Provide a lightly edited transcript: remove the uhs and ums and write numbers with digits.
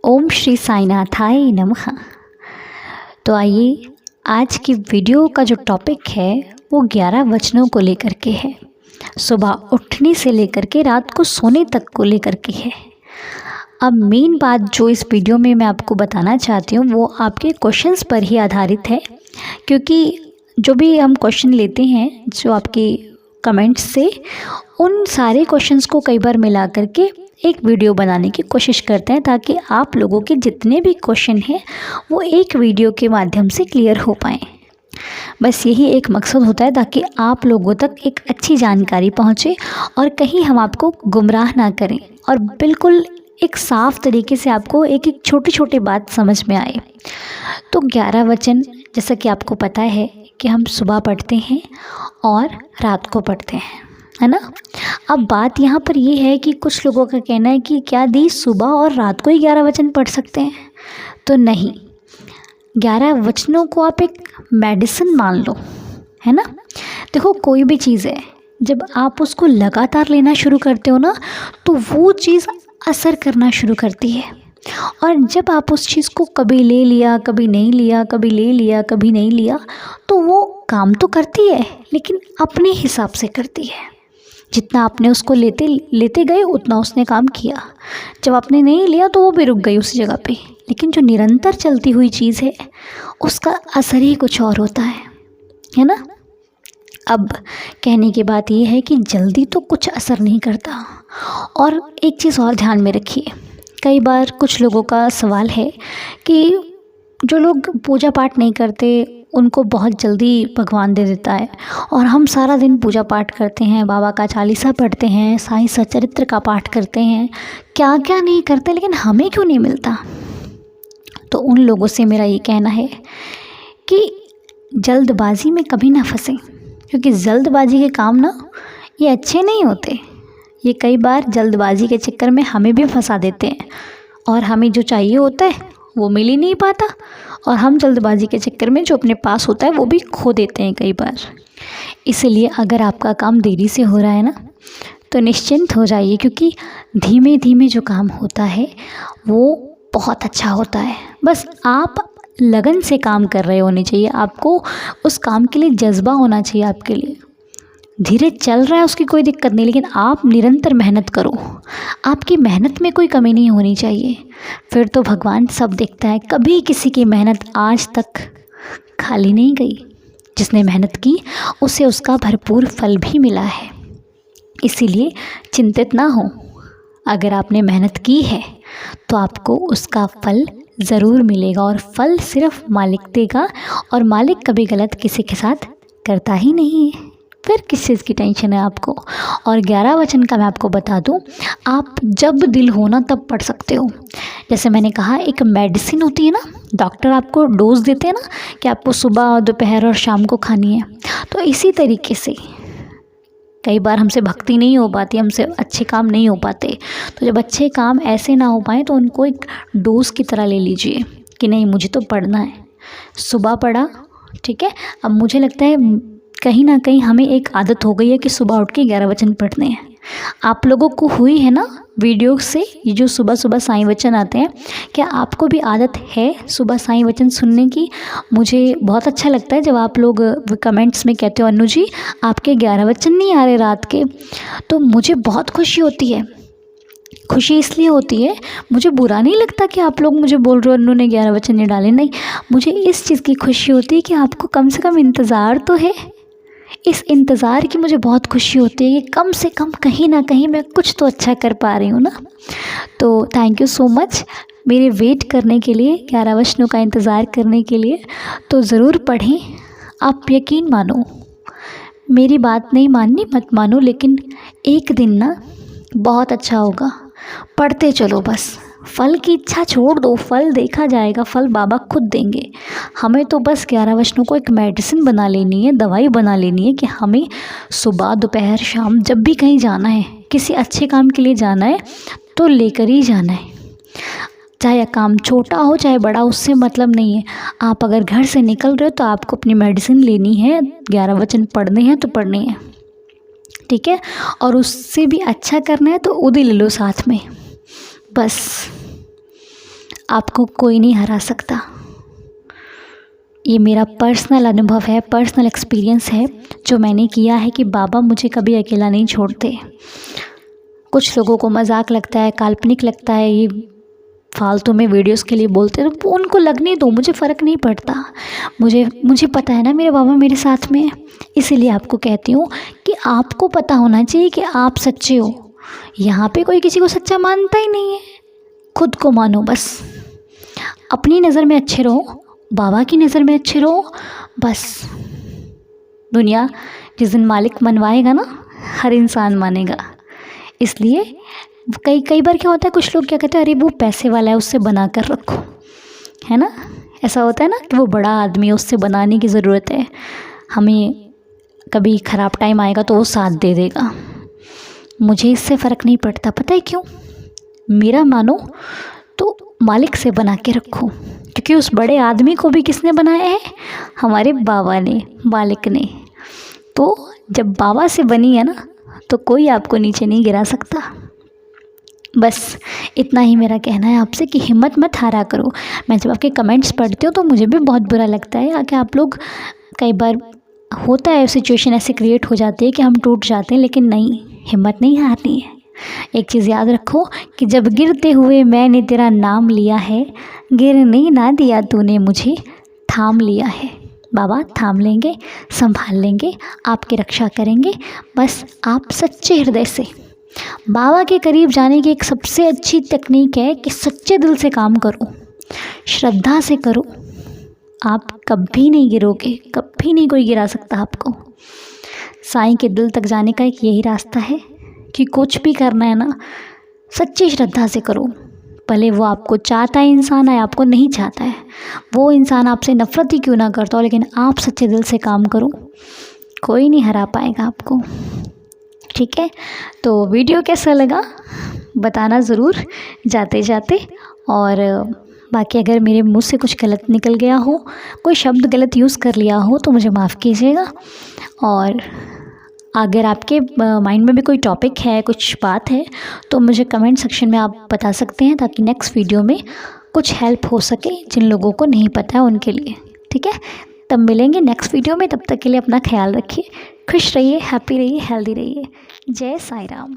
ओम श्री साईनाथाय नमः। तो आइए आज की वीडियो का जो टॉपिक है वो 11 वचनों को लेकर के है। सुबह उठने से लेकर के रात को सोने तक को लेकर के है। अब मेन बात जो इस वीडियो में मैं आपको बताना चाहती हूँ वो आपके क्वेश्चंस पर ही आधारित है, क्योंकि जो भी हम क्वेश्चन लेते हैं जो आपके कमेंट्स से, उन सारे क्वेश्चंस को कई बार मिला करके एक वीडियो बनाने की कोशिश करते हैं ताकि आप लोगों के जितने भी क्वेश्चन हैं वो एक वीडियो के माध्यम से क्लियर हो पाएँ। बस यही एक मकसद होता है ताकि आप लोगों तक एक अच्छी जानकारी पहुंचे और कहीं हम आपको गुमराह ना करें और बिल्कुल एक साफ़ तरीके से आपको एक एक छोटी छोटी बात समझ में आए। तो 11 वचन जैसा कि आपको पता है कि हम सुबह पढ़ते हैं और रात को पढ़ते हैं, है ना। अब बात यहाँ पर ये है कि कुछ लोगों का कहना है कि क्या दी सुबह और रात को ही 11 वचन पढ़ सकते हैं, तो नहीं। 11 वचनों को आप एक मेडिसिन मान लो, है ना। देखो कोई भी चीज़ है जब आप उसको लगातार लेना शुरू करते हो ना तो वो चीज़ असर करना शुरू करती है, और जब आप उस चीज़ को कभी ले लिया कभी नहीं लिया, कभी ले लिया कभी नहीं लिया, तो वो काम तो करती है लेकिन अपने हिसाब से करती है। जितना आपने उसको लेते लेते गए उतना उसने काम किया, जब आपने नहीं लिया तो वो भी रुक गई उसी जगह पे। लेकिन जो निरंतर चलती हुई चीज़ है उसका असर ही कुछ और होता है ना। अब कहने की बात ये है कि जल्दी तो कुछ असर नहीं करता। और एक चीज़ और ध्यान में रखिए, कई बार कुछ लोगों का सवाल है कि जो लोग पूजा पाठ नहीं करते उनको बहुत जल्दी भगवान दे देता है, और हम सारा दिन पूजा पाठ करते हैं, बाबा का चालीसा पढ़ते हैं, साईं सचरित्र का पाठ करते हैं, क्या क्या नहीं करते, लेकिन हमें क्यों नहीं मिलता। तो उन लोगों से मेरा ये कहना है कि जल्दबाजी में कभी ना फंसें, क्योंकि जल्दबाजी के काम ना ये अच्छे नहीं होते। ये कई बार जल्दबाजी के चक्कर में हमें भी फंसा देते हैं और हमें जो चाहिए होता है वो मिल ही नहीं पाता, और हम जल्दबाजी के चक्कर में जो अपने पास होता है वो भी खो देते हैं कई बार। इसलिए अगर आपका काम देरी से हो रहा है ना तो निश्चिंत हो जाइए, क्योंकि धीमे धीमे जो काम होता है वो बहुत अच्छा होता है। बस आप लगन से काम कर रहे होने चाहिए, आपको उस काम के लिए जज्बा होना चाहिए। आपके लिए धीरे चल रहा है उसकी कोई दिक्कत नहीं, लेकिन आप निरंतर मेहनत करो, आपकी मेहनत में कोई कमी नहीं होनी चाहिए। फिर तो भगवान सब देखता है। कभी किसी की मेहनत आज तक खाली नहीं गई, जिसने मेहनत की उसे उसका भरपूर फल भी मिला है। इसीलिए चिंतित ना हो, अगर आपने मेहनत की है तो आपको उसका फल ज़रूर मिलेगा, और फल सिर्फ मालिक देगा, और मालिक कभी गलत किसी के साथ करता ही नहीं है। फिर किस चीज़ की टेंशन है आपको। और 11 वचन का मैं आपको बता दूं, आप जब दिल हो ना तब पढ़ सकते हो। जैसे मैंने कहा एक मेडिसिन होती है ना, डॉक्टर आपको डोज देते हैं ना कि आपको सुबह दोपहर और शाम को खानी है, तो इसी तरीके से कई बार हमसे भक्ति नहीं हो पाती, हमसे अच्छे काम नहीं हो पाते, तो जब अच्छे काम ऐसे ना हो पाए तो उनको एक डोज की तरह ले लीजिए कि नहीं मुझे तो पढ़ना है। सुबह पढ़ा, ठीक है। अब मुझे लगता है कहीं ना कहीं हमें एक आदत हो गई है कि सुबह उठ के 11 वचन पढ़ने हैं। आप लोगों को हुई है ना वीडियो से, ये जो सुबह सुबह साईं वचन आते हैं, क्या आपको भी आदत है सुबह साईं वचन सुनने की। मुझे बहुत अच्छा लगता है जब आप लोग कमेंट्स में कहते हो अन्नू जी आपके 11 वचन नहीं आ रहे रात के, तो मुझे बहुत खुशी होती है। खुशी इसलिए होती है, मुझे बुरा नहीं लगता कि आप लोग मुझे बोल रहे हो अन्नू ने 11 वचन नहीं डाले, नहीं, मुझे इस चीज़ की खुशी होती है कि आपको कम से कम इंतज़ार तो है। इस इंतज़ार की मुझे बहुत खुशी होती है कि कम से कम कहीं ना कहीं मैं कुछ तो अच्छा कर पा रही हूँ ना। तो थैंक यू सो मच मेरे वेट करने के लिए, 11 वचनों का इंतज़ार करने के लिए। तो ज़रूर पढ़ें, आप यकीन मानो, मेरी बात नहीं माननी मत मानो, लेकिन एक दिन ना बहुत अच्छा होगा। पढ़ते चलो, बस फल की इच्छा छोड़ दो, फल देखा जाएगा, फल बाबा खुद देंगे। हमें तो बस 11 वचनों को एक मेडिसिन बना लेनी है, दवाई बना लेनी है कि हमें सुबह दोपहर शाम जब भी कहीं जाना है, किसी अच्छे काम के लिए जाना है तो लेकर ही जाना है। चाहे काम छोटा हो चाहे बड़ा, उससे मतलब नहीं है। आप अगर घर से निकल रहे हो तो आपको अपनी मेडिसिन लेनी है, 11 वचन पढ़ने हैं तो पढ़ने हैं, ठीक है। और उससे भी अच्छा करना है तो उदी ले लो साथ में। बस आपको कोई नहीं हरा सकता। ये मेरा पर्सनल अनुभव है, पर्सनल एक्सपीरियंस है जो मैंने किया है कि बाबा मुझे कभी अकेला नहीं छोड़ते। कुछ लोगों को मजाक लगता है, काल्पनिक लगता है, ये फालतू में वीडियोस के लिए बोलते हैं, तो उनको लगने दो, मुझे फ़र्क नहीं पड़ता। मुझे पता है ना मेरे बाबा मेरे साथ में है। इसीलिए आपको कहती हूँ कि आपको पता होना चाहिए कि आप सच्चे हो। यहाँ पे कोई किसी को सच्चा मानता ही नहीं है, खुद को मानो बस। अपनी नज़र में अच्छे रहो, बाबा की नज़र में अच्छे रहो, बस। दुनिया जिस दिन मालिक मनवाएगा ना, हर इंसान मानेगा। इसलिए कई बार क्या होता है, कुछ लोग क्या कहते हैं, अरे वो पैसे वाला है उससे बना कर रखो, है ना। ऐसा होता है ना कि वो बड़ा आदमी है उससे बनाने की ज़रूरत है, हमें कभी ख़राब टाइम आएगा तो वो साथ दे देगा। मुझे इससे फ़र्क नहीं पड़ता, पता है क्यों? मेरा मानो तो मालिक से बना के रखो, क्योंकि उस बड़े आदमी को भी किसने बनाया है? हमारे बाबा ने, मालिक ने। तो जब बाबा से बनी है ना, तो कोई आपको नीचे नहीं गिरा सकता। बस इतना ही मेरा कहना है आपसे कि हिम्मत मत हारा करो। मैं जब आपके कमेंट्स पढ़ती हूँ तो मुझे भी बहुत बुरा लगता है कि आप लोग, कई बार होता है सिचुएशन ऐसे क्रिएट हो जाती है कि हम टूट जाते हैं, लेकिन नहीं, हिम्मत नहीं हारनी है। एक चीज़ याद रखो कि जब गिरते हुए मैंने तेरा नाम लिया है, गिरने ना दिया तूने मुझे, थाम लिया है। बाबा थाम लेंगे, संभाल लेंगे, आपकी रक्षा करेंगे। बस आप सच्चे हृदय से बाबा के करीब जाने की एक सबसे अच्छी तकनीक है कि सच्चे दिल से काम करो, श्रद्धा से करो। आप कभी नहीं गिरोगे, कभी नहीं कोई गिरा सकता आपको। साईं के दिल तक जाने का एक यही रास्ता है कि कुछ भी करना है ना, सच्ची श्रद्धा से करो। भले वो आपको चाहता है इंसान है, आपको नहीं चाहता है, वो इंसान आपसे नफ़रत ही क्यों ना करता हो, लेकिन आप सच्चे दिल से काम करो, कोई नहीं हरा पाएगा आपको। ठीक है, तो वीडियो कैसा लगा बताना ज़रूर जाते जाते। और बाकी अगर मेरे मुँह से कुछ गलत निकल गया हो, कोई शब्द गलत यूज़ कर लिया हो, तो मुझे माफ़ कीजिएगा। और अगर आपके माइंड में भी कोई टॉपिक है, कुछ बात है, तो मुझे कमेंट सेक्शन में आप बता सकते हैं, ताकि नेक्स्ट वीडियो में कुछ हेल्प हो सके जिन लोगों को नहीं पता है उनके लिए। ठीक है, तब मिलेंगे नेक्स्ट वीडियो में। तब तक के लिए अपना ख्याल रखिए, खुश रहिए, हैप्पी रहिए, हेल्दी रहिए। जय साईं राम।